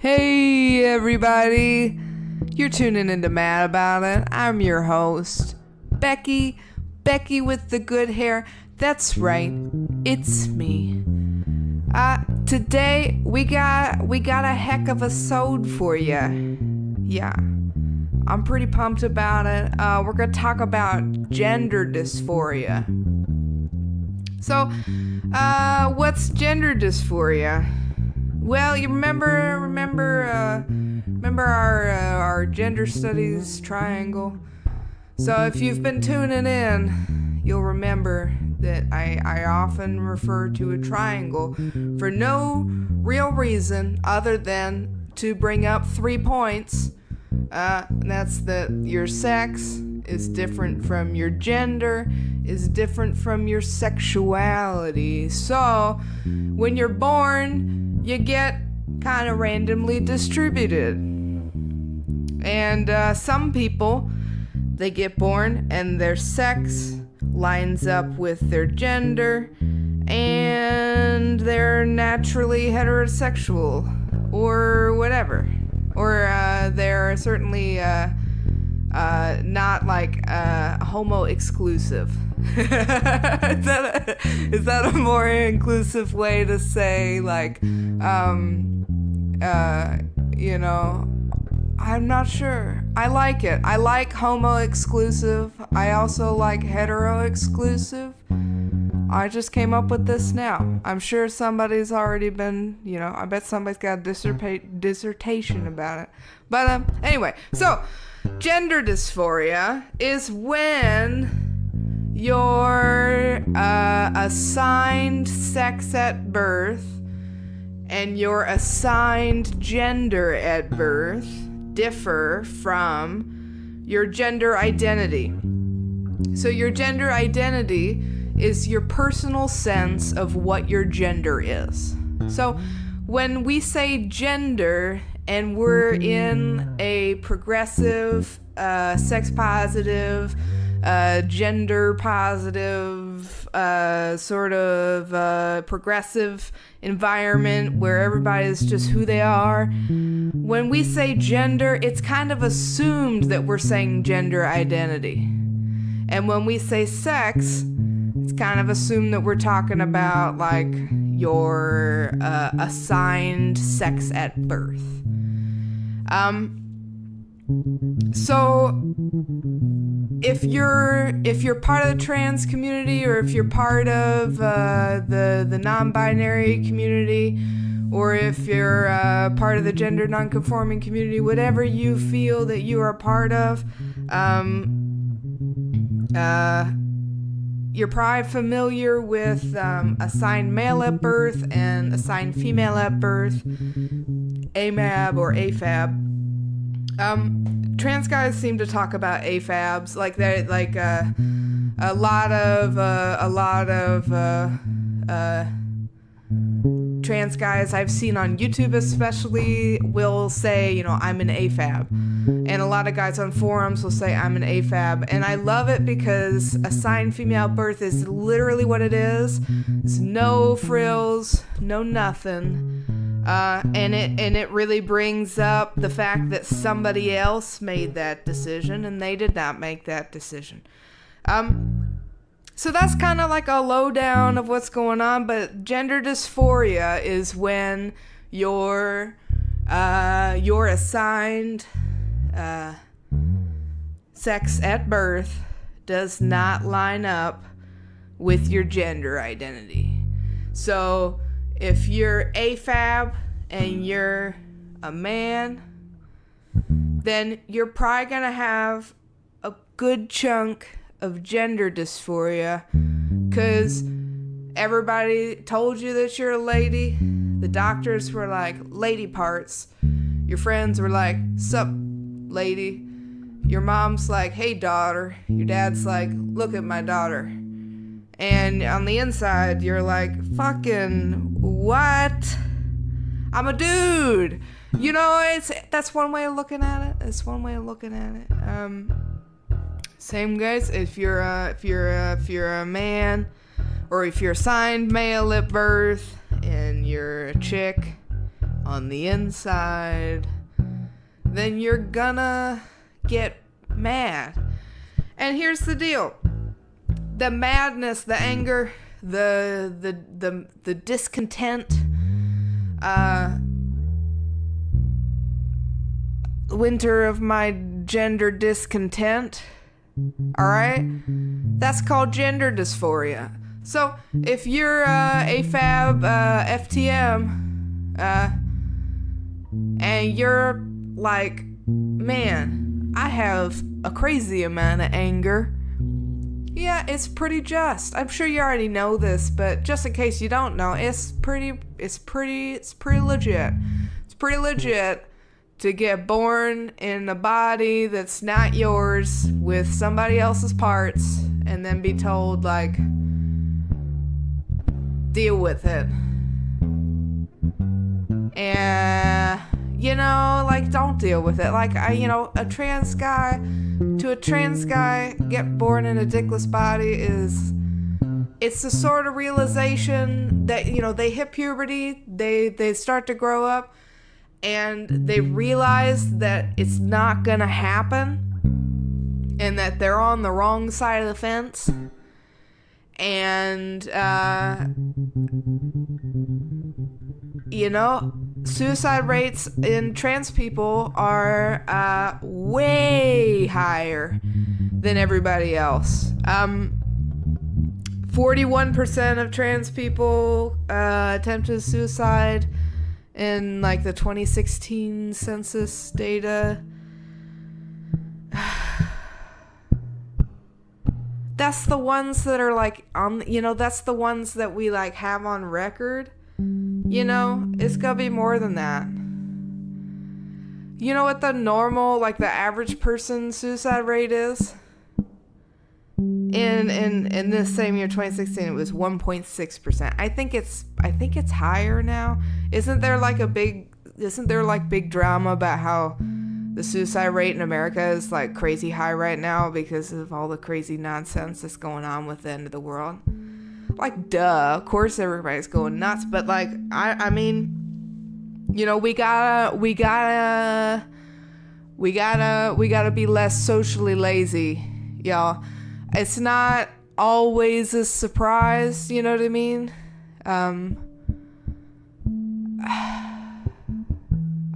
Hey everybody, you're tuning into Mad About It. I'm your host, Becky with the good hair. That's right, it's me. Today we got a heck of a sode for you. Yeah, I'm pretty pumped about it. We're gonna talk about gender dysphoria. So, what's gender dysphoria? Well, you remember our gender studies triangle? So if you've been tuning in, you'll remember that I often refer to a triangle for no real reason other than to bring up 3 points. That's that your sex is different from your gender, is different from your sexuality. So when you're born, you get kind of randomly distributed. And some people, they get born and their sex lines up with their gender and they're naturally heterosexual or whatever. Or they're certainly not like homo exclusive. Is that a more inclusive way to say, like, I'm not sure. I like it. I like homo exclusive. I also like hetero exclusive. I just came up with this now. I'm sure somebody's already been, I bet somebody's got a dissertation about it. But anyway, so gender dysphoria is when your assigned sex at birth and your assigned gender at birth differ from your gender identity. So your gender identity is your personal sense of what your gender is. So when we say gender and we're in a progressive, sex positive, gender positive, sort of progressive environment where everybody's just who they are. When we say gender, it's kind of assumed that we're saying gender identity. And when we say sex, it's kind of assumed that we're talking about like your assigned sex at birth. So if you're part of the trans community, or if you're part of the non-binary community, or if you're part of the gender non-conforming community, whatever you feel that you are a part of, you're probably familiar with assigned male at birth and assigned female at birth, AMAB or AFAB. Trans guys seem to talk about AFABs like that, like a lot of trans guys I've seen on YouTube especially will say, I'm an AFAB. And a lot of guys on forums will say I'm an AFAB. And I love it because assigned female birth is literally what it is. It's no frills, no nothing. And it really brings up the fact that somebody else made that decision and they did not make that decision. So that's kind of like a lowdown of what's going on, but gender dysphoria is when your assigned sex at birth does not line up with your gender identity. So if you're AFAB and you're a man, then you're probably going to have a good chunk of gender dysphoria because everybody told you that you're a lady. The doctors were like, lady parts. Your friends were like, sup, lady. Your mom's like, hey, daughter. Your dad's like, look at my daughter. And on the inside, you're like, fucking what? I'm a dude. That's one way of looking at it. It's one way of looking at it. Same guys. If you're a man, or if you're assigned male at birth and you're a chick, on the inside, then you're gonna get mad. And here's the deal. The madness, the anger, the discontent, winter of my gender discontent, alright? That's called gender dysphoria. So, if you're AFAB FTM, and you're like, man, I have a crazy amount of anger, yeah, it's pretty just. I'm sure you already know this, but just in case you don't know, it's pretty legit. It's pretty legit to get born in a body that's not yours with somebody else's parts and then be told, like, deal with it. And, you know, like, don't deal with it. Like, a trans guy get born in a dickless body it's the sort of realization that, they hit puberty, they start to grow up, and they realize that it's not gonna happen, and that they're on the wrong side of the fence, and suicide rates in trans people are way higher than everybody else. 41% of trans people attempted suicide in like the 2016 census data. That's the ones that are like on, that's the ones that we like have on record. It's gonna be more than that. You know what the normal, like the average person suicide rate is? In this same year, 2016, it was 1.6%. I think it's higher now. Isn't there big drama about how the suicide rate in America is like crazy high right now because of all the crazy nonsense that's going on with the end of the world? Like, duh, of course everybody's going nuts, but like, I mean, we gotta be less socially lazy, y'all. It's not always a surprise, you know what I mean?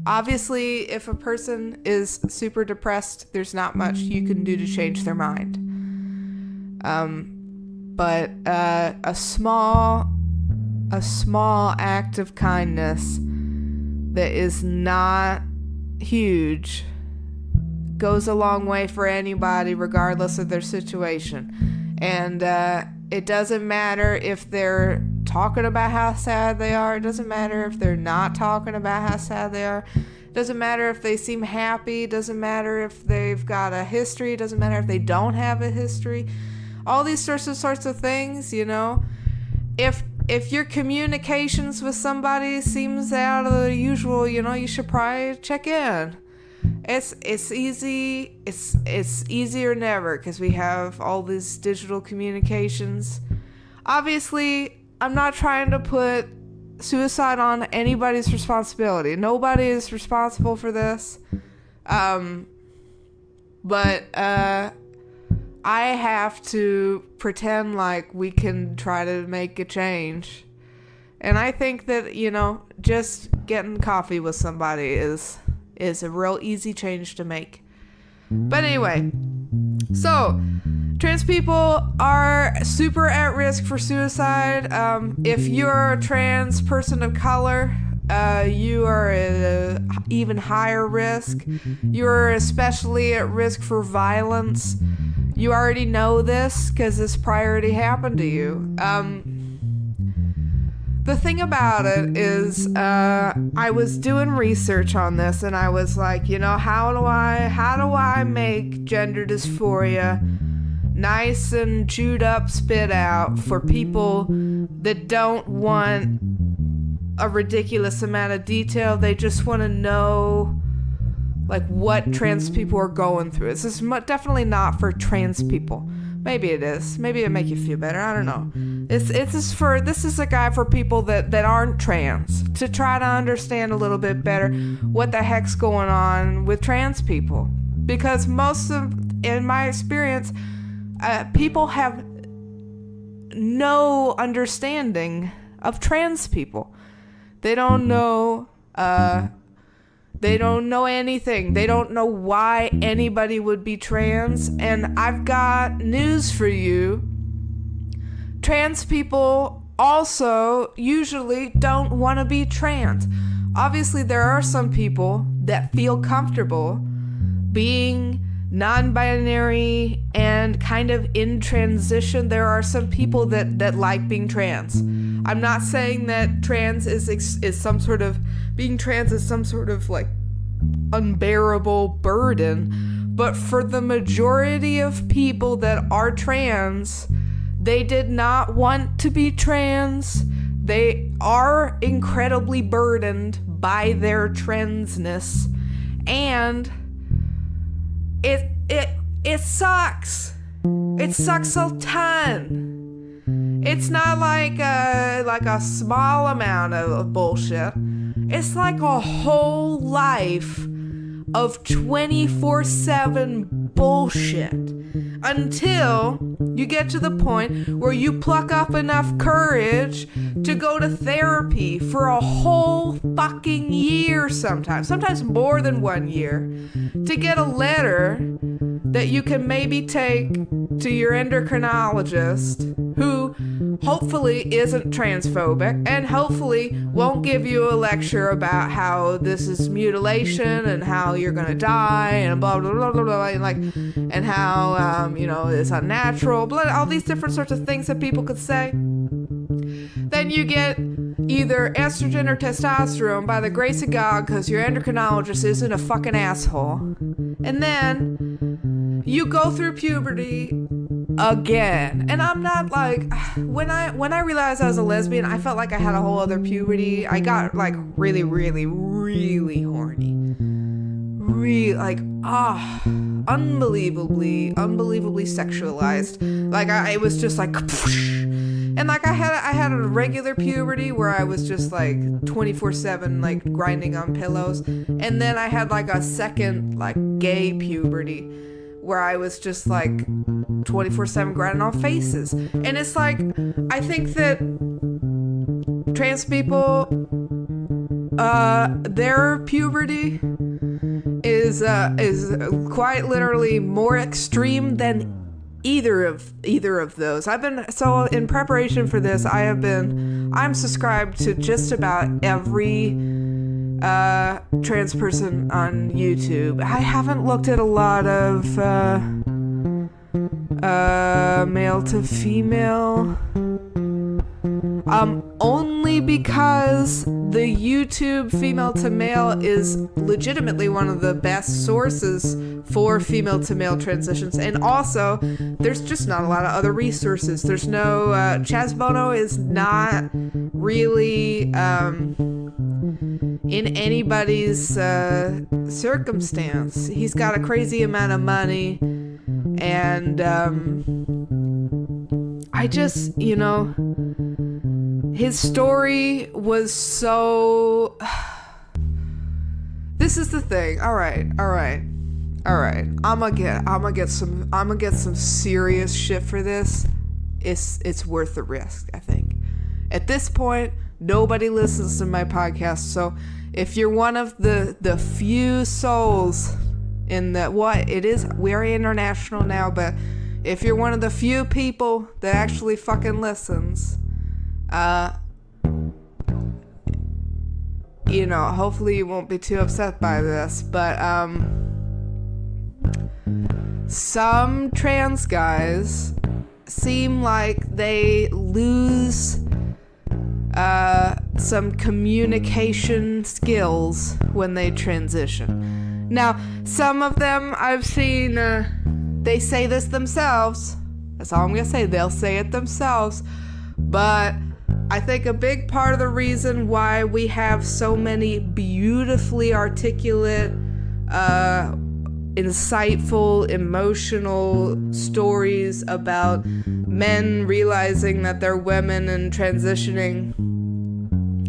Obviously, if a person is super depressed, there's not much you can do to change their mind. But a small act of kindness that is not huge goes a long way for anybody, regardless of their situation. And it doesn't matter if they're talking about how sad they are. It doesn't matter if they're not talking about how sad they are. It doesn't matter if they seem happy. It doesn't matter if they've got a history. It doesn't matter if they don't have a history. All these sorts of things, If your communications with somebody seems out of the usual, you should probably check in. It's easy. It's easier than ever because we have all these digital communications. Obviously, I'm not trying to put suicide on anybody's responsibility. Nobody is responsible for this. But I have to pretend like we can try to make a change. And I think that, just getting coffee with somebody is a real easy change to make. But anyway, so trans people are super at risk for suicide. If you're a trans person of color, you are at an even higher risk. You're especially at risk for violence. You already know this because this probably happened to you. The thing about it is, I was doing research on this, and I was like, how do I make gender dysphoria nice and chewed up, spit out for people that don't want a ridiculous amount of detail? They just want to know, like, what trans people are going through. This is definitely not for trans people. Maybe it is. Maybe it'll make you feel better. I don't know. This is a guide for people that aren't trans, to try to understand a little bit better what the heck's going on with trans people. Because in my experience, people have no understanding of trans people. They don't know anything. They don't know why anybody would be trans. And I've got news for you. Trans people also usually don't want to be trans. Obviously, there are some people that feel comfortable being non-binary and kind of in transition. There are some people that like being trans. I'm not saying that trans is some sort of, being trans is some sort of like unbearable burden, but for the majority of people that are trans, they did not want to be trans. They are incredibly burdened by their transness, and it sucks. It sucks a ton. It's not like a small amount of bullshit. It's like a whole life of 24/7 bullshit until you get to the point where you pluck up enough courage to go to therapy for a whole fucking year, sometimes more than 1 year, to get a letter that you can maybe take to your endocrinologist, who hopefully isn't transphobic and hopefully won't give you a lecture about how this is mutilation and how you're gonna die and blah blah blah blah blah, and how it's unnatural, all these different sorts of things that people could say. Then you get either estrogen or testosterone by the grace of God, because your endocrinologist isn't a fucking asshole. And then you go through puberty again. And I'm not like, when I realized I was a lesbian, I felt like I had a whole other puberty. I got like really, really, really horny. Unbelievably sexualized. Like it was just like, and like I had a regular puberty where I was just like 24/7 like grinding on pillows, and then I had like a second like gay puberty where I was just like 24/7 grinding on faces. And it's like, I think that trans people, their puberty is quite literally more extreme than either of those. So in preparation for this, I'm subscribed to just about every trans person on YouTube. I haven't looked at a lot of male to female, only because the YouTube female to male is legitimately one of the best sources for female to male transitions. And also, there's just not a lot of other resources. There's no, Chaz Bono is not really in anybody's circumstance. He's got a crazy amount of money, and I just, his story was so... This is the thing. All right. I'm gonna get some serious shit for this. It's worth the risk, I think. At this point, nobody listens to my podcast, so if you're one of the few souls in the, we're international now, but if you're one of the few people that actually fucking listens, hopefully you won't be too upset by this, but some trans guys seem like they lose some communication skills when they transition. Now, some of them I've seen, they say this themselves. That's all I'm gonna say. They'll say it themselves. But I think a big part of the reason why we have so many beautifully articulate, insightful, emotional stories about men realizing that they're women and transitioning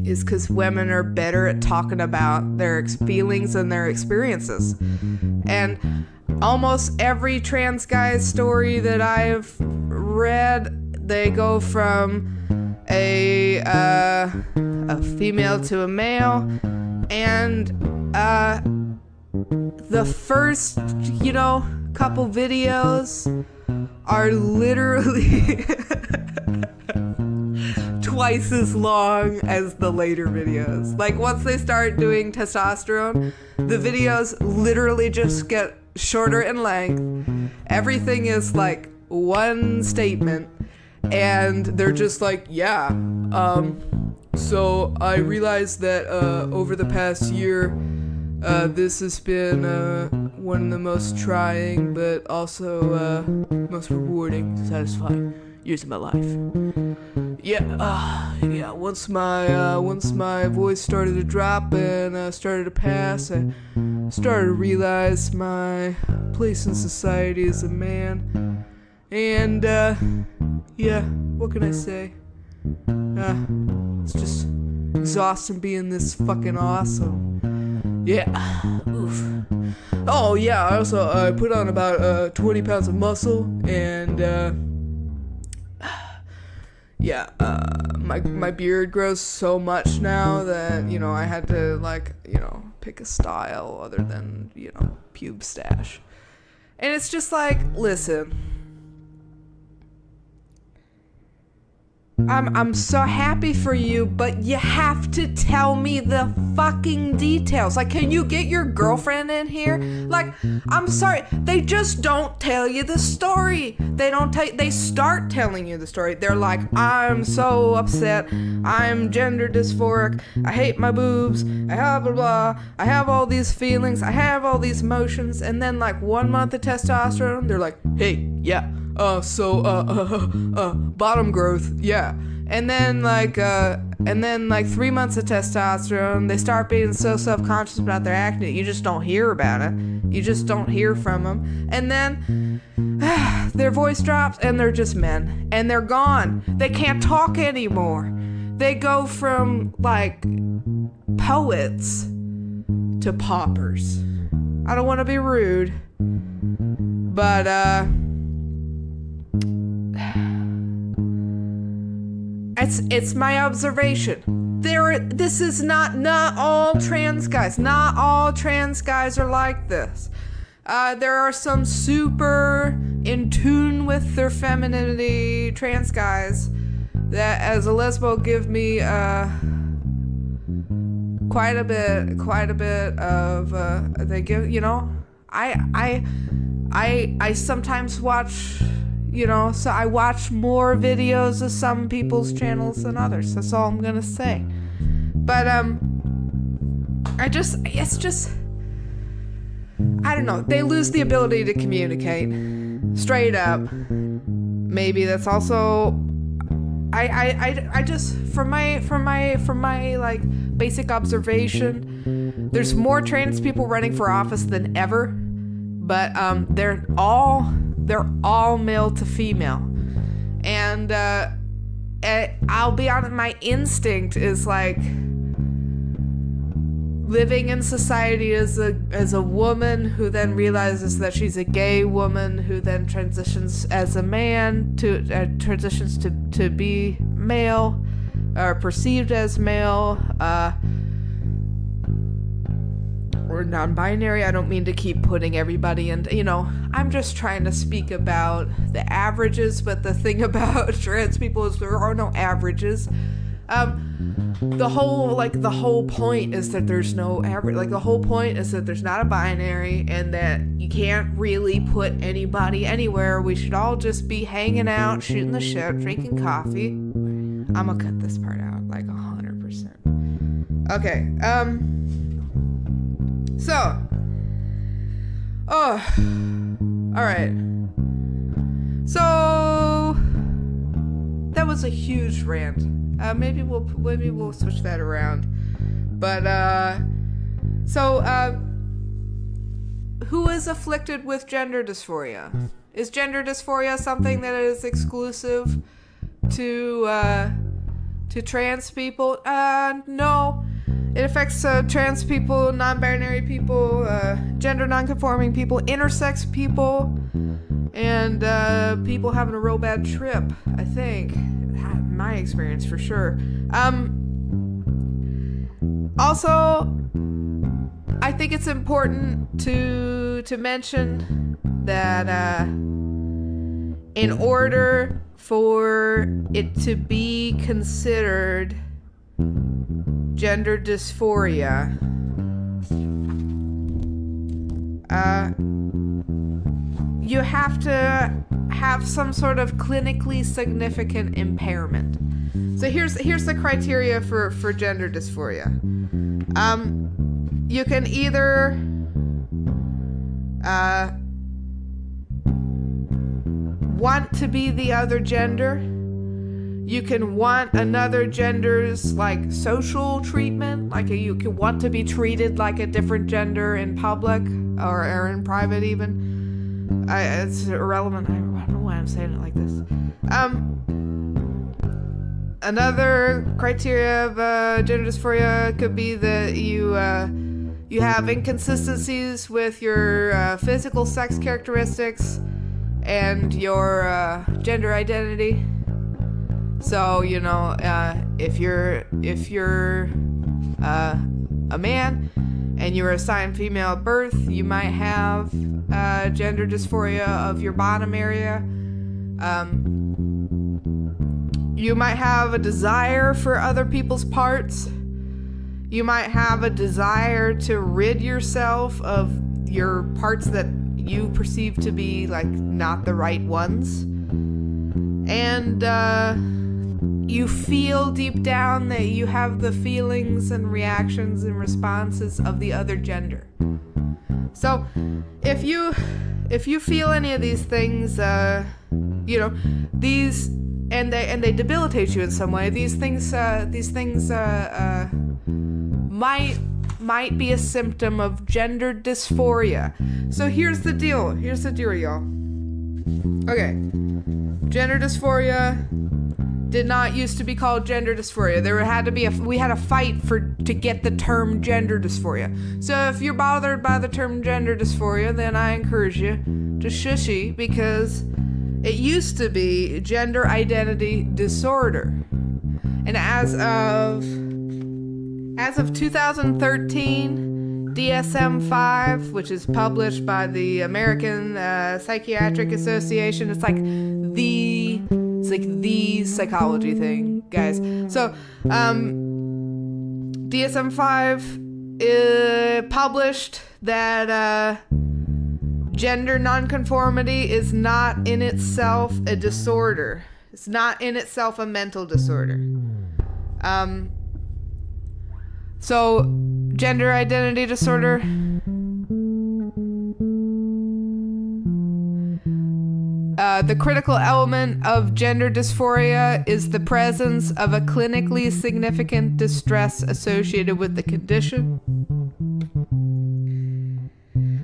is because women are better at talking about their feelings and their experiences. And almost every trans guy's story that I've read, they go from a female to a male, and the first, couple videos are literally twice as long as the later videos. Like, once they start doing testosterone, the videos literally just get shorter in length. Everything is like one statement, and they're just like, so I realized that over the past year, this has been one of the most trying but also most rewarding, satisfying years of my life. Once my voice started to drop and started to pass, I started to realize my place in society as a man. And what can I say? It's just exhausting being this fucking awesome. Oof. Oh yeah, I also put on about 20 pounds of muscle, and my beard grows so much now that, I had to pick a style other than, pube stash. And it's just like, listen, I'm so happy for you, but you have to tell me the fucking details. Like, can you get your girlfriend in here? Like, I'm sorry, they just don't tell you the story. They start telling you the story. They're like, I'm so upset. I'm gender dysphoric. I hate my boobs. I have blah blah. I have all these feelings. I have all these emotions. And then 1 month of testosterone, they're like, hey, yeah. Bottom growth, yeah. And then 3 months of testosterone, they start being so self-conscious about their acne, you just don't hear about it. You just don't hear from them. And then their voice drops and they're just men. And they're gone. They can't talk anymore. They go from poets to paupers. I don't want to be rude, but it's my observation. This is not all trans guys. Not all trans guys are like this. There are some super in tune with their femininity trans guys that, as a lesbo, give me quite a bit of they give, I sometimes watch, so I watch more videos of some people's channels than others. That's all I'm gonna say. But it's just, I don't know. They lose the ability to communicate straight up. Maybe that's also, I just, from my basic observation, there's more trans people running for office than ever, but they're all male to female. And I'll be honest, my instinct is living in society as a woman who then realizes that she's a gay woman, who then transitions as a man to transitions to be male, or perceived as male, or non-binary. I don't mean to keep putting everybody in, I'm just trying to speak about the averages, but the thing about trans people is there are no averages. The whole point is that there's no average. The whole point is that there's not a binary, and that you can't really put anybody anywhere. We should all just be hanging out, shooting the shit, drinking coffee. I'm gonna cut this part out 100%. Okay, so, alright. So, that was a huge rant. Maybe we'll switch that around. But, who is afflicted with gender dysphoria? Is gender dysphoria something that is exclusive to trans people? No. It affects trans people, non-binary people, gender non-conforming people, intersex people, and people having a real bad trip, I think. My experience, for sure. Also, I think it's important to mention that in order for it to be considered gender dysphoria, you have to have some sort of clinically significant impairment. So here's the criteria for gender dysphoria. You can either want to be the other gender. You can want another gender's like social treatment, like you can want to be treated like a different gender in public or in private even. It's irrelevant. I don't know why I'm saying it like this. Another criteria of gender dysphoria could be that you have inconsistencies with your physical sex characteristics and your gender identity. So, you know, if you're a man and you were assigned female at birth, you might have gender dysphoria of your bottom area. You might have a desire for other people's parts. You might have a desire to rid yourself of your parts that you perceive to be like not the right ones. And you feel deep down that you have the feelings and reactions and responses of the other gender. So if you feel any of these things, you know, these and they debilitate you in some way, these things might be a symptom of gender dysphoria. So here's the deal, y'all. Okay, gender dysphoria did not used to be called gender dysphoria. We had a fight to get the term gender dysphoria. So if you're bothered by the term gender dysphoria, then I encourage you to shushy, because it used to be gender identity disorder. And as of 2013, DSM-5, which is published by the American Psychiatric Association, it's like the psychology thing, guys. So, DSM-5 published that gender nonconformity is not in itself a disorder. It's not in itself a mental disorder. So, gender identity disorder. The critical element of gender dysphoria is the presence of a clinically significant distress associated with the condition.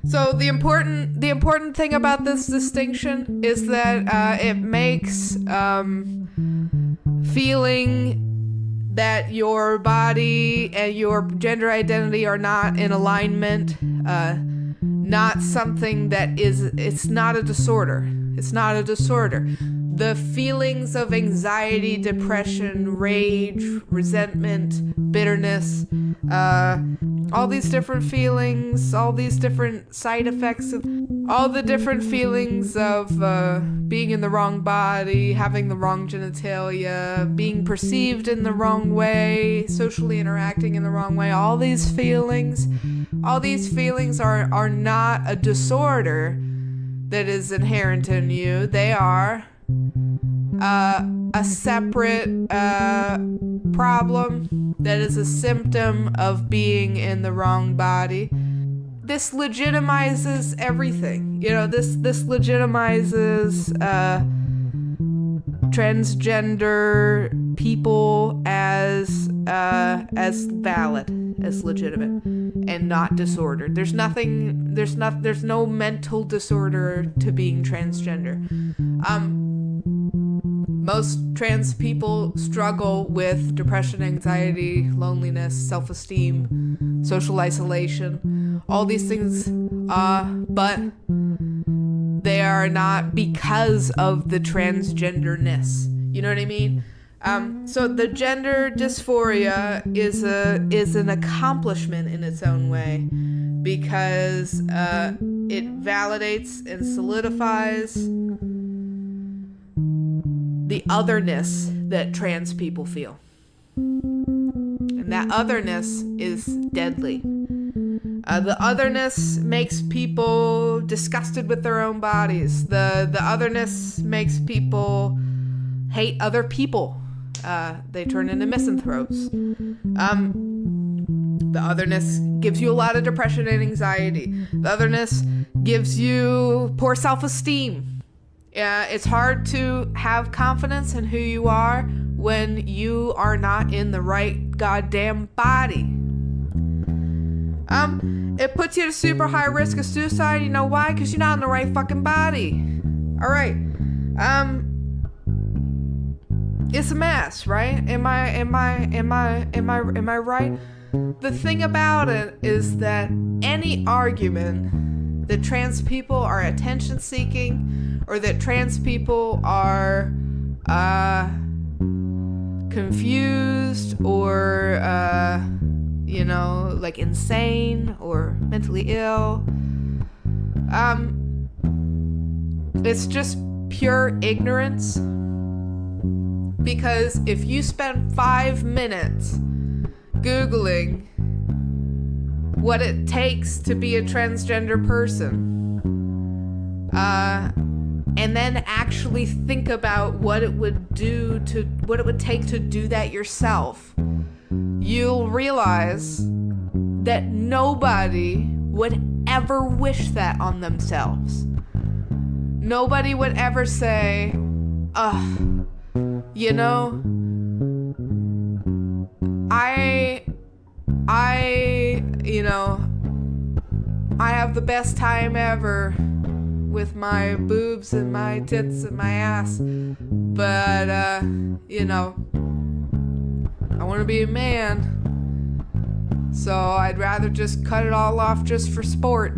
So the important thing about this distinction is that it makes feeling that your body and your gender identity are not in alignment, not something that it's not a disorder. It's not a disorder. The feelings of anxiety, depression, rage, resentment, bitterness, all these different feelings, all these different side effects of all the different feelings of being in the wrong body, having the wrong genitalia, being perceived in the wrong way, socially interacting in the wrong way, all these feelings are not a disorder that is inherent in you. They are a separate problem that is a symptom of being in the wrong body. This legitimizes everything. You know, this legitimizes transgender people as as valid, as legitimate, and not disordered. There's no mental disorder to being transgender. Most trans people struggle with depression, anxiety, loneliness, self-esteem, social isolation, all these things, but they are not because of the transgenderness. You know what I mean? So the gender dysphoria is an accomplishment in its own way, because it validates and solidifies the otherness that trans people feel. And that otherness is deadly. The otherness makes people disgusted with their own bodies. The otherness makes people hate other people. They turn into misanthropes. The otherness gives you a lot of depression and anxiety. The otherness gives you poor self-esteem. It's hard to have confidence in who you are when you are not in the right goddamn body. It puts you at a super high risk of suicide. You know why? Because you're not in the right fucking body. All right. It's a mess, right? Am I right? The thing about it is that any argument that trans people are attention seeking, or that trans people are confused, or like insane or mentally ill, it's just pure ignorance. Because if you spend 5 minutes Googling what it takes to be a transgender person, and then actually think about what it would take to do that yourself, you'll realize that nobody would ever wish that on themselves. Nobody would ever say, I have the best time ever with my boobs and my tits and my ass, but, I want to be a man, so I'd rather just cut it all off just for sport.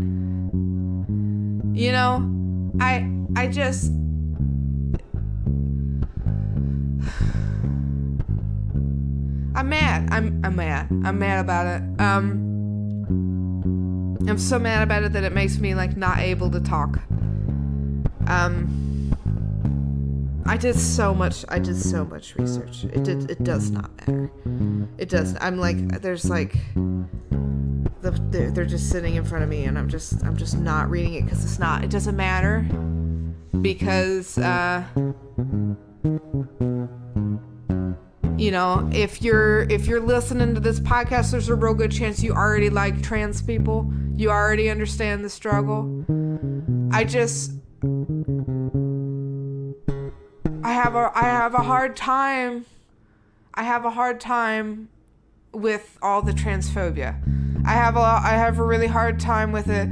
I'm mad. I'm mad about it. I'm so mad about it that it makes me not able to talk. I did so much research. It does not matter. It does. They're just sitting in front of me, and I'm just not reading it because it doesn't matter, because if you're listening to this podcast, there's a real good chance you already like trans people. You already understand the struggle. I have a hard time with all the transphobia. I have a really hard time with it.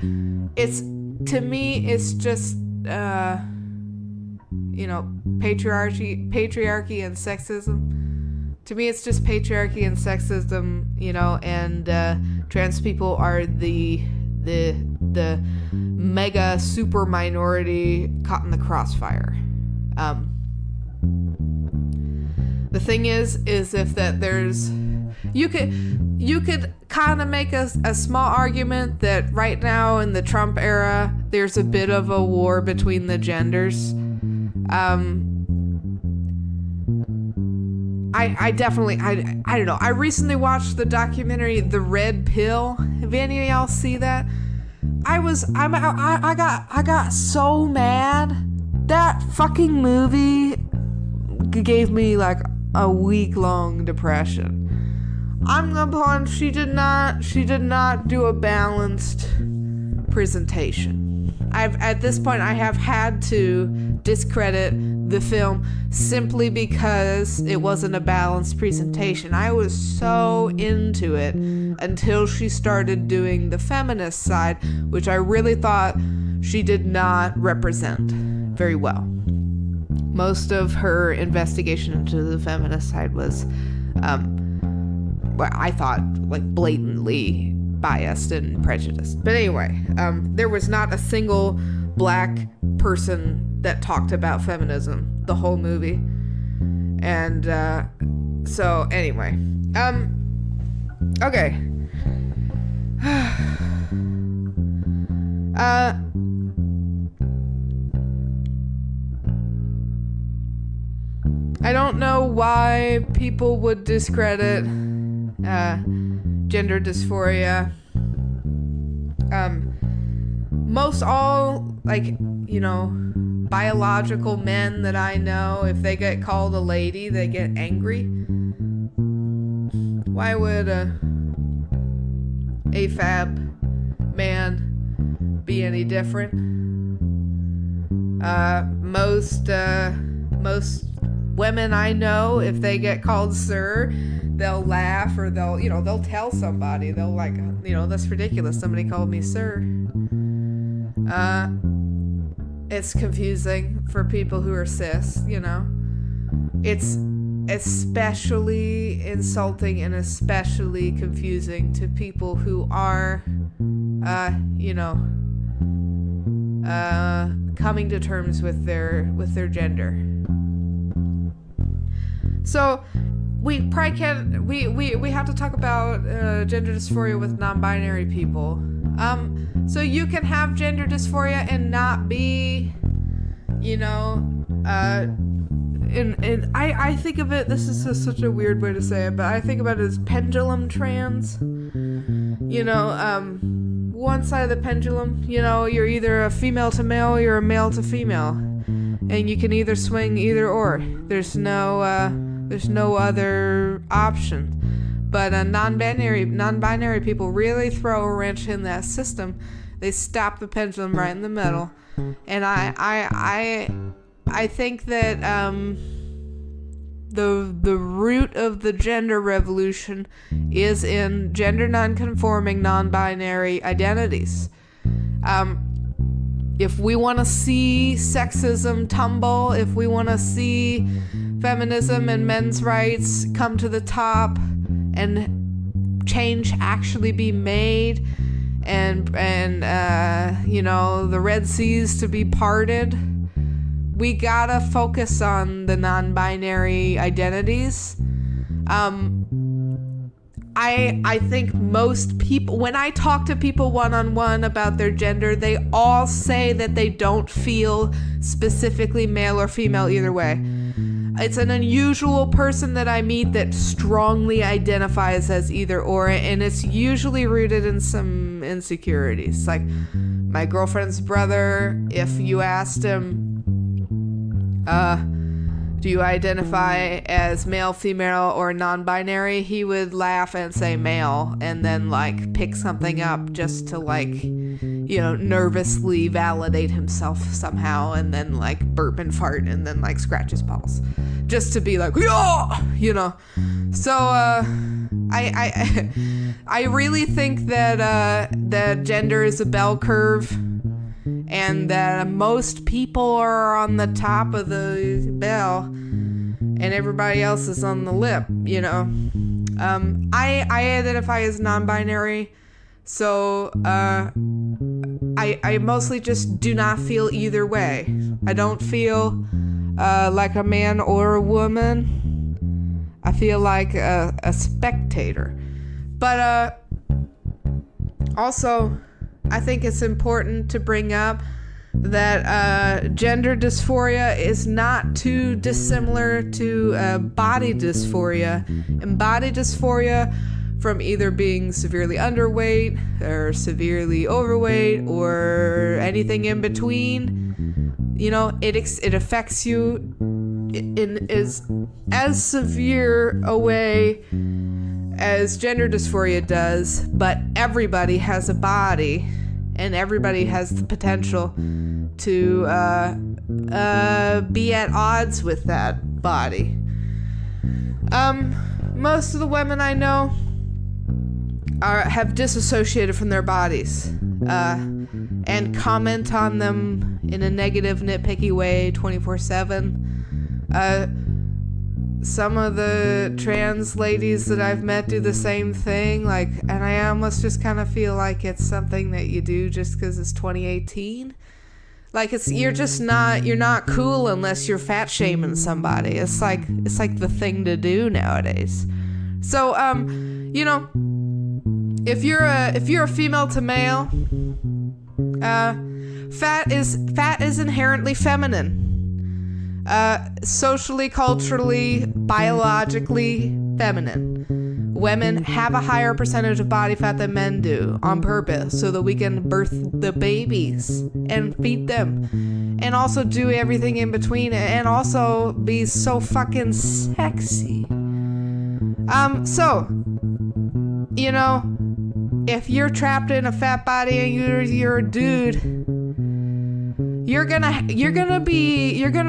To me, it's just patriarchy and sexism. To me, it's just patriarchy and sexism, and trans people are the mega super minority caught in the crossfire. The thing is if that there's, you could kind of make a small argument that right now in the Trump era, there's a bit of a war between the genders. I definitely, I don't know. I recently watched the documentary The Red Pill. Have any of y'all see that? I got so mad. That fucking movie gave me a week-long depression. I'm gonna pun, she did not do a balanced presentation. At this point I have had to discredit the film simply because it wasn't a balanced presentation. I was so into it until she started doing the feminist side, which I really thought she did not represent very well. Most of her investigation into the feminist side was, I thought, like, blatantly biased and prejudiced. But anyway, there was not a single black person that talked about feminism the whole movie. And so anyway, okay. I don't know why people would discredit gender dysphoria. Most all, like, you know, biological men that I know, if they get called a lady, they get angry. Why would a AFAB man be any different? Most women I know, if they get called sir, they'll laugh, or they'll tell somebody. They'll, like, that's ridiculous, somebody called me sir. It's confusing for people who are cis, It's especially insulting and especially confusing to people who are, coming to terms with their gender. So we probably can't, we have to talk about gender dysphoria with non-binary people. So you can have gender dysphoria and not be, I think of it, this is such a weird way to say it, but I think about it as pendulum trans. One side of the pendulum, you're either a female to male, or you're a male to female, and you can either swing either or. There's no other option. But non-binary people really throw a wrench in that system. They stop the pendulum right in the middle, and I think that the root of the gender revolution is in gender non-conforming, non-binary identities. If we want to see sexism tumble, if we want to see feminism and men's rights come to the top, and change actually be made, and the Red Seas to be parted, we gotta focus on the non-binary identities. I think most people, when I talk to people one-on-one about their gender, they all say that they don't feel specifically male or female either way. It's an unusual person that I meet that strongly identifies as either or, and it's usually rooted in some insecurities. Like my girlfriend's brother, if you asked him, do you identify as male, female, or non-binary, he would laugh and say male, and then like pick something up just to like, nervously validate himself somehow, and then like burp and fart, and then like scratch his balls, just to be like, yeah, So I really think that gender is a bell curve, and that most people are on the top of the bell and everybody else is on the lip, I identify as non-binary, so I mostly just do not feel either way. I don't feel like a man or a woman. I feel like a spectator. But also, I think it's important to bring up that gender dysphoria is not too dissimilar to body dysphoria. And body dysphoria, from either being severely underweight or severely overweight or anything in between, it affects you in as severe a way as gender dysphoria does, but everybody has a body, and everybody has the potential to be at odds with that body. Most of the women I know have disassociated from their bodies and comment on them in a negative, nitpicky way 24/7. Some of the trans ladies that I've met do the same thing, like, and I almost just kind of feel like it's something that you do just because it's 2018. Like, you're not cool unless you're fat shaming somebody. It's like the thing to do nowadays. So, you know, if you're a female to male, fat is inherently feminine. Socially, culturally, biologically feminine. Women have a higher percentage of body fat than men do on purpose so that we can birth the babies and feed them and also do everything in between and also be so fucking sexy. So, you know, if you're trapped in a fat body and you're a dude, you're gonna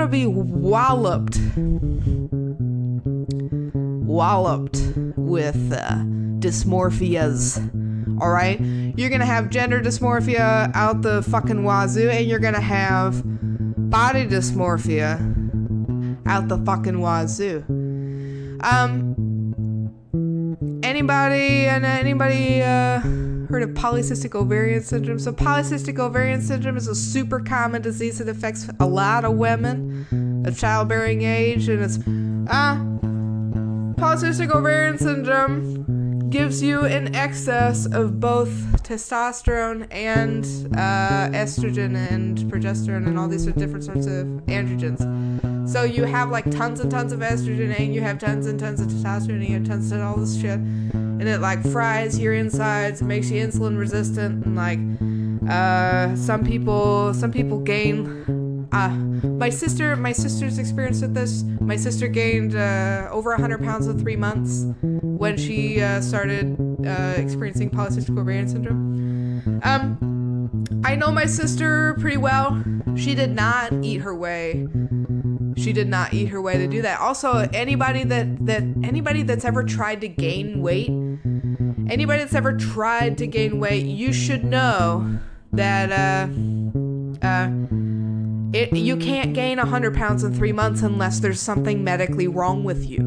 be walloped with dysmorphias. All right, you're gonna have gender dysmorphia out the fucking wazoo, and you're gonna have body dysmorphia out the fucking wazoo. Anybody heard of polycystic ovarian syndrome? So polycystic ovarian syndrome is a super common disease that affects a lot of women of childbearing age, and it's polycystic ovarian syndrome gives you an excess of both testosterone and estrogen and progesterone and all these different sorts of androgens. So you have like tons and tons of estrogen, and you have tons and tons of testosterone, and you have tons of all this shit, and it like fries your insides, it makes you insulin resistant, and like some people gain. My sister's experience with this. My sister gained over 100 pounds in 3 months when she started experiencing polycystic ovarian syndrome. I know my sister pretty well. She did not eat her way to do that. Also, anybody that's ever tried to gain weight, you should know that you can't gain 100 pounds in 3 months unless there's something medically wrong with you.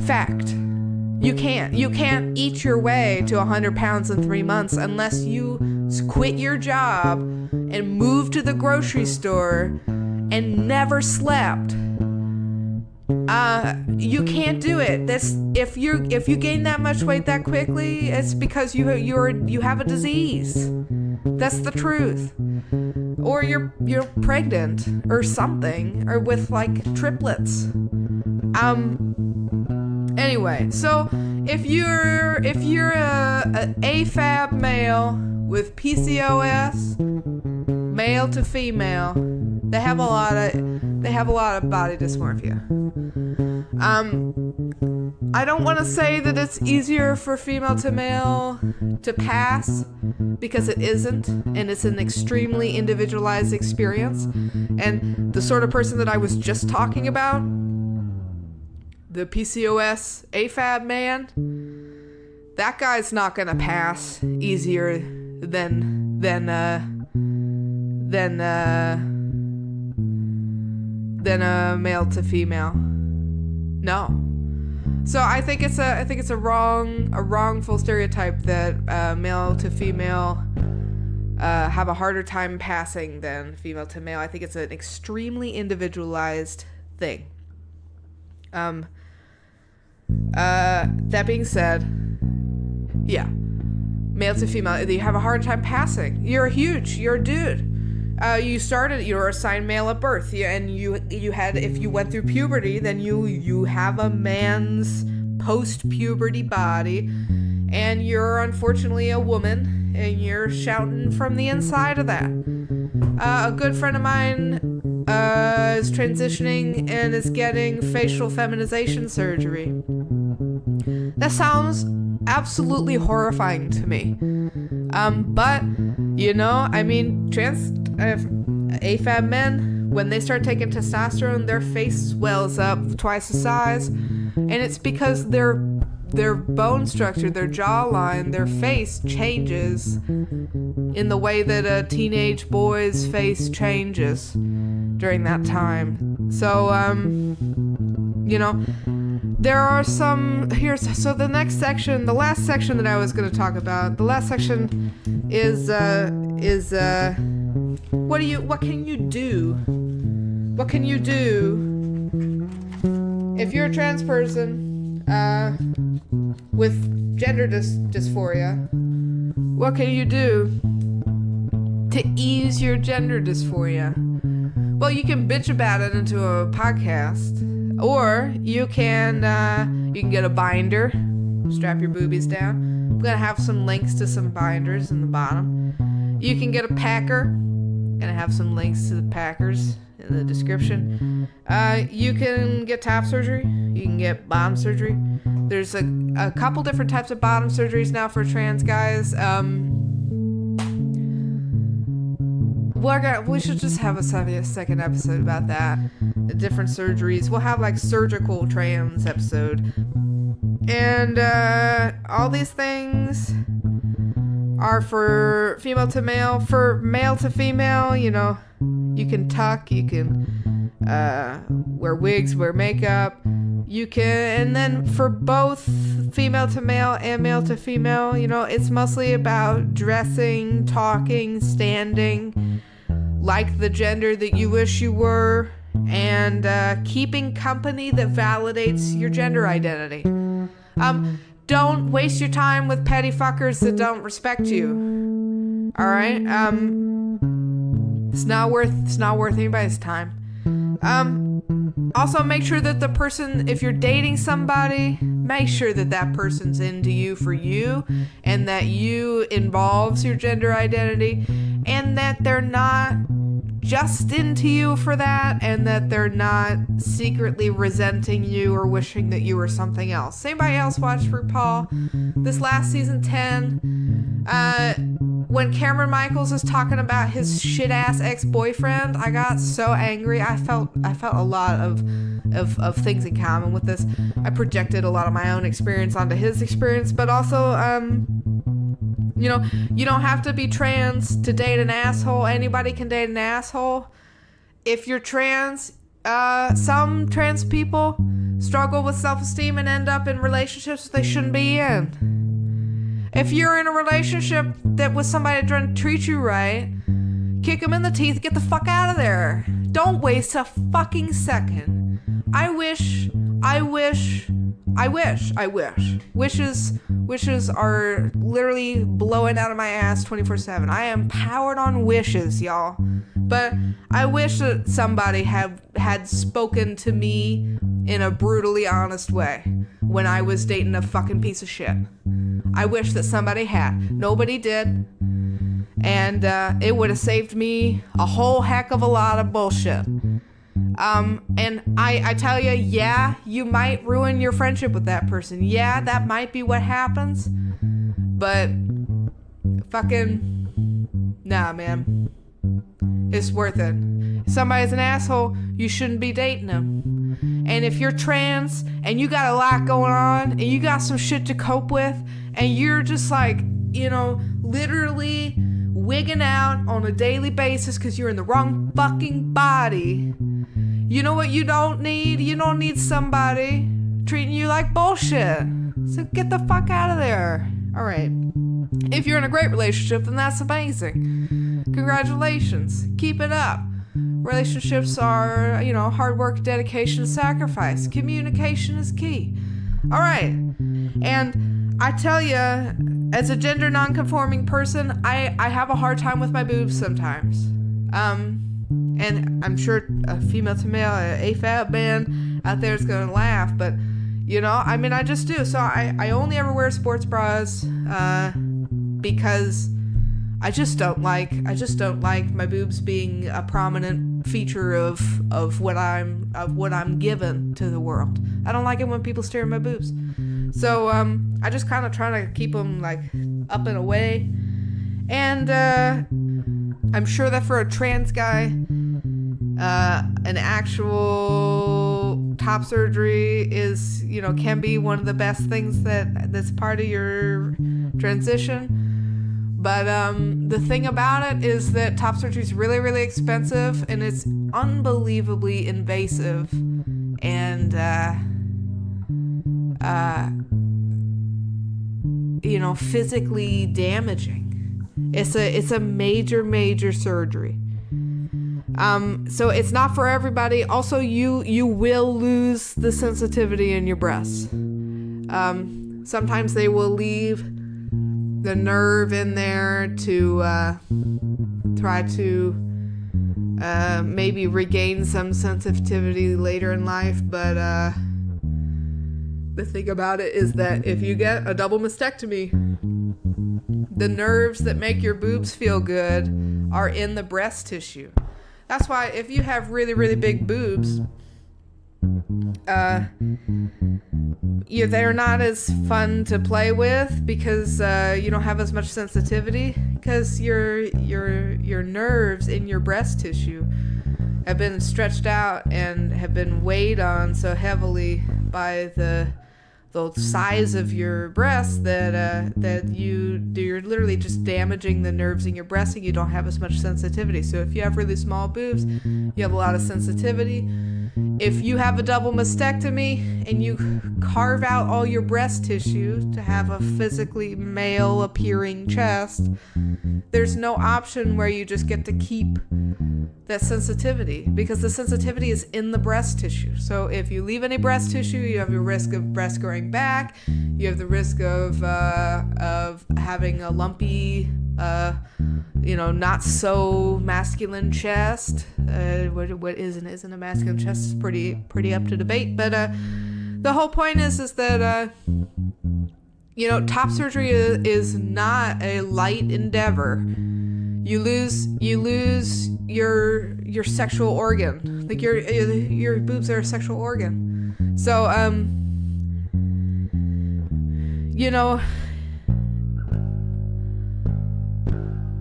Fact. You can't eat your way to 100 pounds in 3 months unless you quit your job and move to the grocery store and never slept. You can't do it. If you gain that much weight that quickly, it's because you have a disease. That's the truth. Or you're pregnant or something, or with like triplets. Anyway, so if you're a AFAB male with PCOS, male to female, they have a lot of body dysmorphia. I don't want to say that it's easier for female to male to pass, because it isn't, and it's an extremely individualized experience. And the sort of person that I was just talking about, the PCOS AFAB man, that guy's not gonna pass easier than a male to female. No. So I think it's a wrongful stereotype that male to female have a harder time passing than female to male. I think it's an extremely individualized thing. That being said, yeah, male to female, you have a hard time passing. You're a dude. You were assigned male at birth, and you had, if you went through puberty, then you have a man's post-puberty body, and you're unfortunately a woman, and you're shouting from the inside of that. A good friend of mine is transitioning and is getting facial feminization surgery. That sounds absolutely horrifying to me. But, you know, I mean, AFAB men, when they start taking testosterone, their face swells up twice the size. And it's because their bone structure, their jawline, their face changes in the way that a teenage boy's face changes during that time. So, you know, there are some so the next section, the last section that I was going to talk about, the last section is what can you do? What can you do if you're a trans person with gender dysphoria? What can you do to ease your gender dysphoria? Well, you can bitch about it into a podcast, or you can get a binder, strap your boobies down. I'm gonna have some links to some binders in the bottom. You can get a packer, gonna have some links to the packers in the description. You can get top surgery. You can get bottom surgery. There's a couple different types of bottom surgeries now for trans guys. We should just have a second episode about that. The different surgeries. We'll have like surgical trans episode. And all these things are for female to male. For male to female, you know, you can tuck, you can wear wigs, wear makeup. You can, and then for both female to male and male to female, you know, it's mostly about dressing, talking, standing like the gender that you wish you were, and keeping company that validates your gender identity. Don't waste your time with petty fuckers that don't respect you. All right? It's not worth anybody's time. Also, make sure that the person, if you're dating somebody, make sure that that person's into you for you, and that you involves your gender identity, and that they're not just into you for that, and that they're not secretly resenting you or wishing that you were something else. Anybody else watch RuPaul? This last season 10, when Cameron Michaels is talking about his shit-ass ex-boyfriend, I got so angry. I felt a lot of things in common with this. I projected a lot of my own experience onto his experience, but also, you know, you don't have to be trans to date an asshole. Anybody can date an asshole. If you're trans, some trans people struggle with self-esteem and end up in relationships they shouldn't be in. If you're in a relationship that with somebody that doesn't treat you right, kick them in the teeth, get the fuck out of there. Don't waste a fucking second. I wish. Wishes are literally blowing out of my ass 24/7. I am powered on wishes, y'all. But I wish that somebody had spoken to me in a brutally honest way when I was dating a fucking piece of shit. I wish that somebody had. Nobody did. And it would have saved me a whole heck of a lot of bullshit. And I tell you, yeah, you might ruin your friendship with that person. Yeah, that might be what happens. But fucking, nah, man. It's worth it. If somebody's an asshole, you shouldn't be dating them. And if you're trans and you got a lot going on and you got some shit to cope with and you're just like, you know, literally wigging out on a daily basis because you're in the wrong fucking body, you know what you don't need? You don't need somebody treating you like bullshit. So get the fuck out of there. All right. If you're in a great relationship, then that's amazing. Congratulations. Keep it up. Relationships are, you know, hard work, dedication, sacrifice. Communication is key. All right. And I tell you, as a gender non-conforming person, I have a hard time with my boobs sometimes. And I'm sure a female to male, a AFAB man out there is going to laugh, but you know, I mean, I just do. So I only ever wear sports bras, because I just don't like my boobs being a prominent feature of what I'm given to the world. I don't like it when people stare at my boobs. So I just kind of try to keep them like up and away. And I'm sure that for a trans guy, an actual top surgery is, can be one of the best things that's part of your transition. But the thing about it is that top surgery is really, really expensive, and it's unbelievably invasive and, physically damaging. It's a major, major surgery. So it's not for everybody. Also, you will lose the sensitivity in your breasts. Sometimes they will leave the nerve in there to try to maybe regain some sensitivity later in life, but the thing about it is that if you get a double mastectomy, the nerves that make your boobs feel good are in the breast tissue. That's why if you have really, really big boobs, they're not as fun to play with because you don't have as much sensitivity, because your nerves in your breast tissue have been stretched out and have been weighed on so heavily by the size of your breast that you're literally just damaging the nerves in your breast, and you don't have as much sensitivity. So if you have really small boobs, you have a lot of sensitivity. If you have a double mastectomy and you carve out all your breast tissue to have a physically male appearing chest, there's no option where you just get to keep that sensitivity, because the sensitivity is in the breast tissue. So if you leave any breast tissue, you have a risk of breast growing back. You have the risk of having a lumpy, not so masculine chest. What is and isn't a masculine chest is pretty up to debate. But the whole point is that top surgery is not a light endeavor. You lose your sexual organ. Like your boobs are a sexual organ. So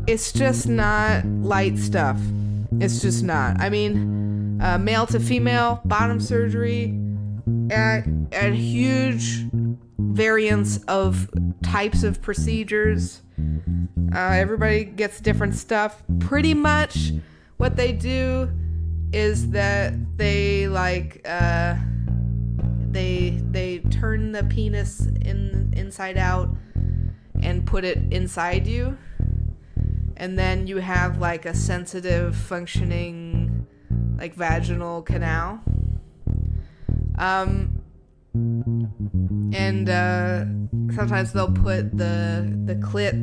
it's just not light stuff. It's just not. I mean, male to female bottom surgery at huge variance of types of procedures. Everybody gets different stuff. Pretty much what they do is that they they turn the penis inside out and put it inside you, and then you have like a sensitive functioning like vaginal canal. And sometimes they'll put the clit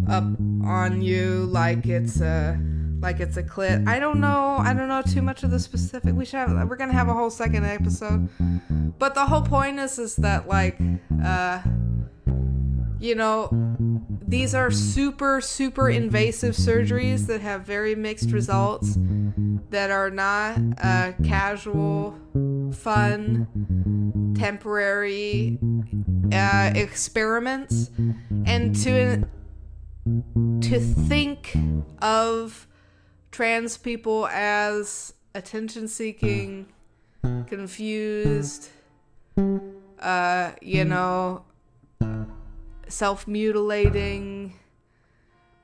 up on you like it's a clit. I don't know too much of the specific. We're gonna have a whole second episode, but the whole point is that these are super, super invasive surgeries that have very mixed results, that are not casual, fun, temporary experiments. And to think of trans people as attention-seeking, confused, self-mutilating,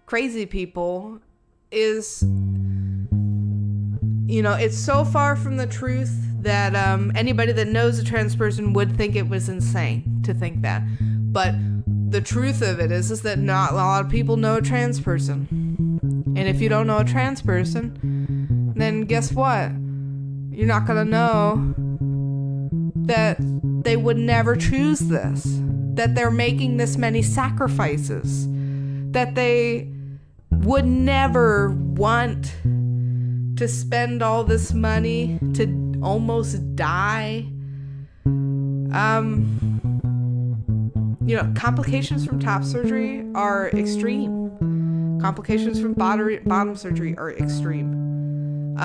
crazy people is, it's so far from the truth that anybody that knows a trans person would think it was insane to think that. But the truth of it is that not a lot of people know a trans person. And if you don't know a trans person, then guess what? You're not gonna know that they would never choose this, that they're making this many sacrifices, that they would never want to spend all this money to almost die. Complications from top surgery are extreme. Complications from bottom surgery are extreme.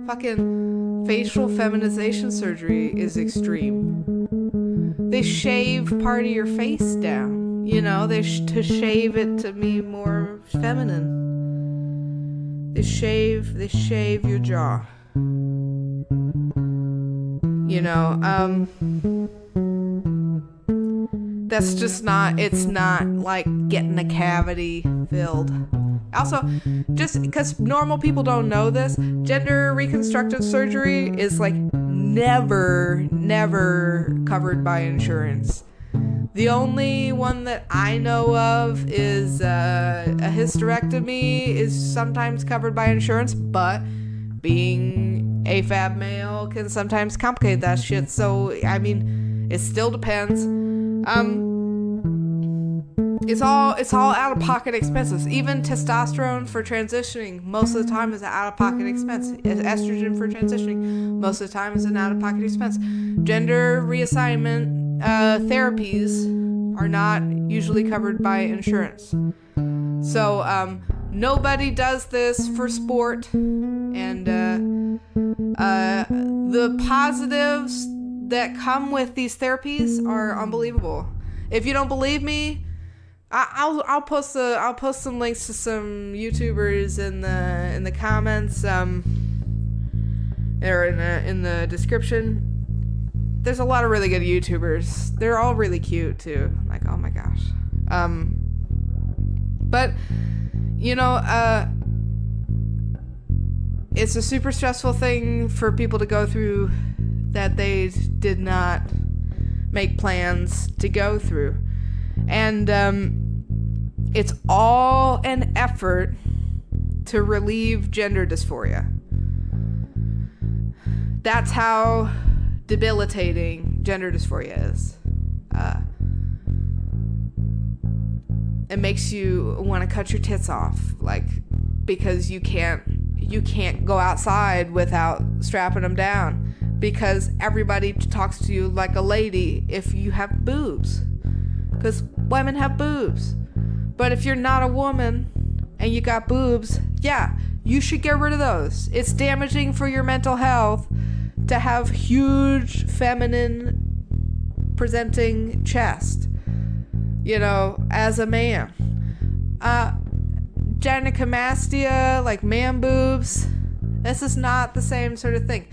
Fucking facial feminization surgery is extreme. they shave part of your face down, you know, to shave it to be more feminine. They shave your jaw. You know, that's just not, it's not like getting a cavity filled. Also, just because normal people don't know this, gender reconstructive surgery is like never covered by insurance. The only one that I know of is a hysterectomy is sometimes covered by insurance, but being AFAB male can sometimes complicate that shit. So, I mean, it still depends. It's all out-of-pocket expenses. Even testosterone for transitioning most of the time is an out-of-pocket expense. Estrogen for transitioning most of the time is an out-of-pocket expense. Gender reassignment therapies are not usually covered by insurance. So nobody does this for sport, and the positives that come with these therapies are unbelievable. If you don't believe me, I'll post some links to some YouTubers in the comments or in the description. There's a lot of really good YouTubers. They're all really cute too. Like, oh my gosh. But you know, it's a super stressful thing for people to go through that they did not make plans to go through. And it's all an effort to relieve gender dysphoria. That's how debilitating gender dysphoria is. It makes you want to cut your tits off, like, because you can't go outside without strapping them down, because everybody talks to you like a lady if you have boobs, because women have boobs. But if you're not a woman and you got boobs, yeah, you should get rid of those. It's damaging for your mental health to have huge feminine presenting chest, you know, as a man. Gynecomastia, like man boobs, this is not the same sort of thing.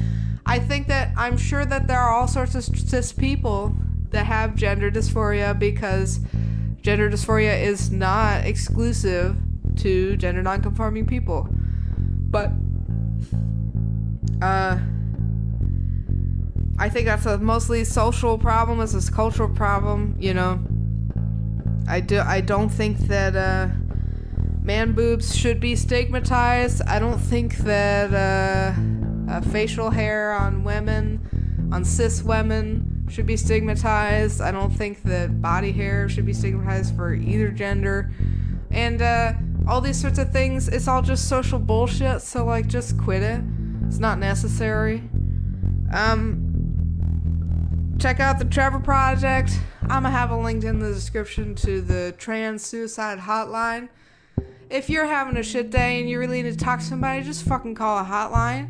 I'm sure that there are all sorts of cis people that have gender dysphoria, because gender dysphoria is not exclusive to gender nonconforming people. But I think that's a mostly social problem. It's a cultural problem, you know. I don't think that man boobs should be stigmatized. I don't think that facial hair on women, on cis women, should be stigmatized. I don't think that body hair should be stigmatized for either gender. And all these sorts of things, it's all just social bullshit, so like just quit it. It's not necessary. Check out the Trevor Project. I'm gonna have a link in the description to the trans suicide hotline. If you're having a shit day and you really need to talk to somebody, just fucking call a hotline.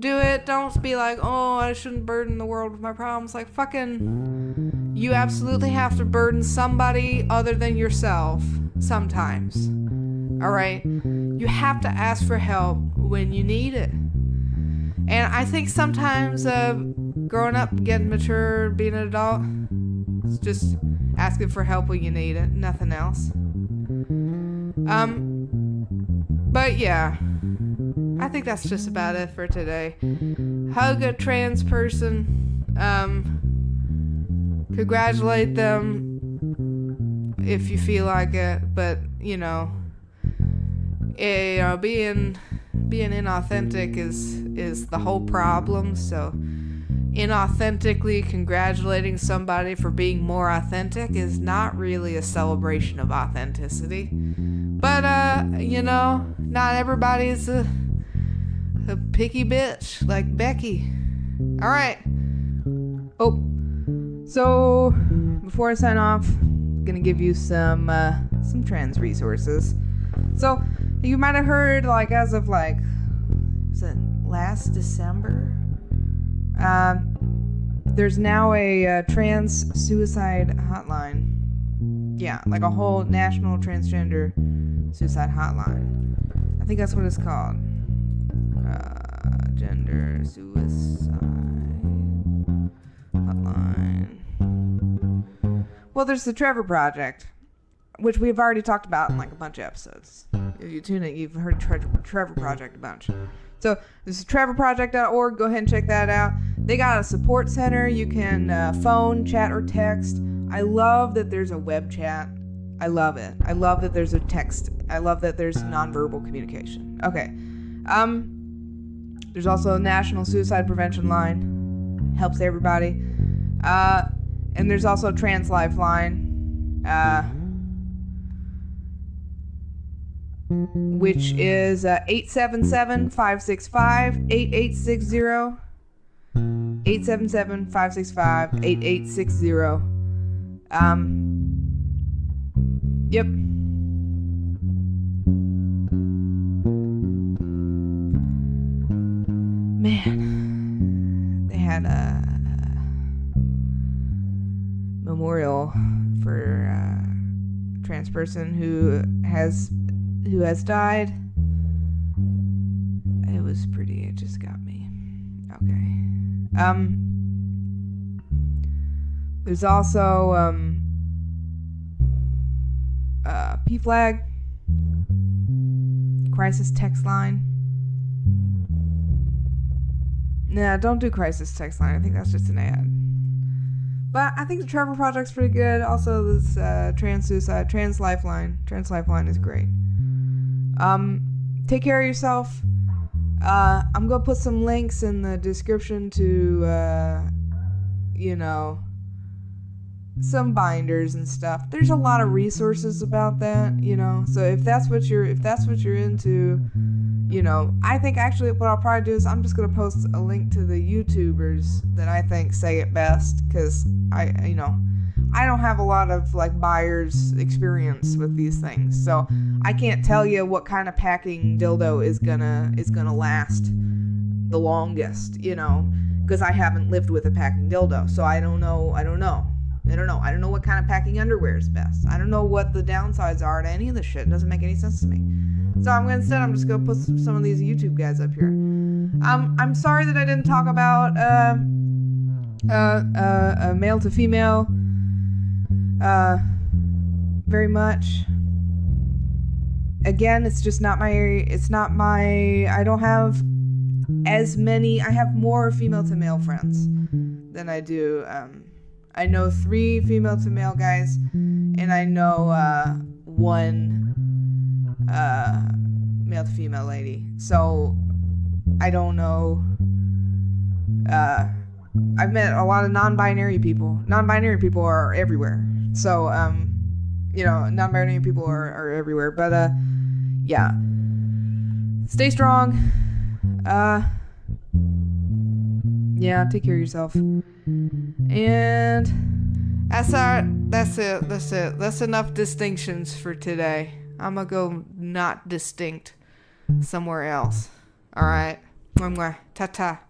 Do it. Don't be like, oh, I shouldn't burden the world with my problems. Like, fucking, you absolutely have to burden somebody other than yourself sometimes. Alright? You have to ask for help when you need it. And I think sometimes growing up, getting mature, being an adult, it's just asking for help when you need it, nothing else. But yeah, I think that's just about it for today. Hug a trans person. Congratulate them if you feel like it, but you know, being inauthentic is the whole problem. So inauthentically congratulating somebody for being more authentic is not really a celebration of authenticity. But you know, not everybody's a picky bitch like Becky. Alright. Oh, so before I sign off, I'm gonna give you some trans resources. So you might have heard, like, as of like, was it last December? there's now a trans suicide hotline. Yeah, like a whole national transgender suicide hotline. I think that's what it's called. Gender suicide hotline. Well, there's the Trevor Project, which we've already talked about in like a bunch of episodes. If you tune in, you've heard Trevor Project a bunch. So this is trevorproject.org. Go ahead and check that out. They got a support center. You can phone, chat, or text. I love that there's a web chat. I love it. I love that there's a text. I love that there's nonverbal communication. Okay. There's also a National Suicide Prevention Line. Helps everybody. And there's also a Trans Lifeline. Which is 877-565-8860. 877-565-8860. Yep. Man, they had a memorial for a trans person who has died. It just got me. Okay. There's also PFLAG, crisis text line. Nah, don't do crisis text line. I think that's just an ad. But I think the Trevor Project's pretty good. Also, this Trans Lifeline. Trans Lifeline is great. Take care of yourself. I'm gonna put some links in the description to, some binders and stuff. There's a lot of resources about that, So if that's what you're into, I think actually what I'll probably do is I'm just gonna post a link to the YouTubers that I think say it best, because I don't have a lot of like buyer's experience with these things, so I can't tell you what kind of packing dildo is gonna last the longest, because I haven't lived with a packing dildo, so I don't know what kind of packing underwear is best. I don't know what the downsides are to any of this shit. It doesn't make any sense to me. So I'm just gonna put some of these YouTube guys up here. I'm sorry that I didn't talk about male to female very much. Again, it's just not my area. I don't have as many. I have more female to male friends than I do. I know 3 female to male guys, and I know 1 male to female lady. So I don't know. I've met a lot of non-binary people. Non-binary people are everywhere. So non-binary people are everywhere. But yeah. Stay strong. Yeah, take care of yourself. And that's it. That's enough distinctions for today. I'm gonna go not distinct somewhere else. Alright. Ta-ta.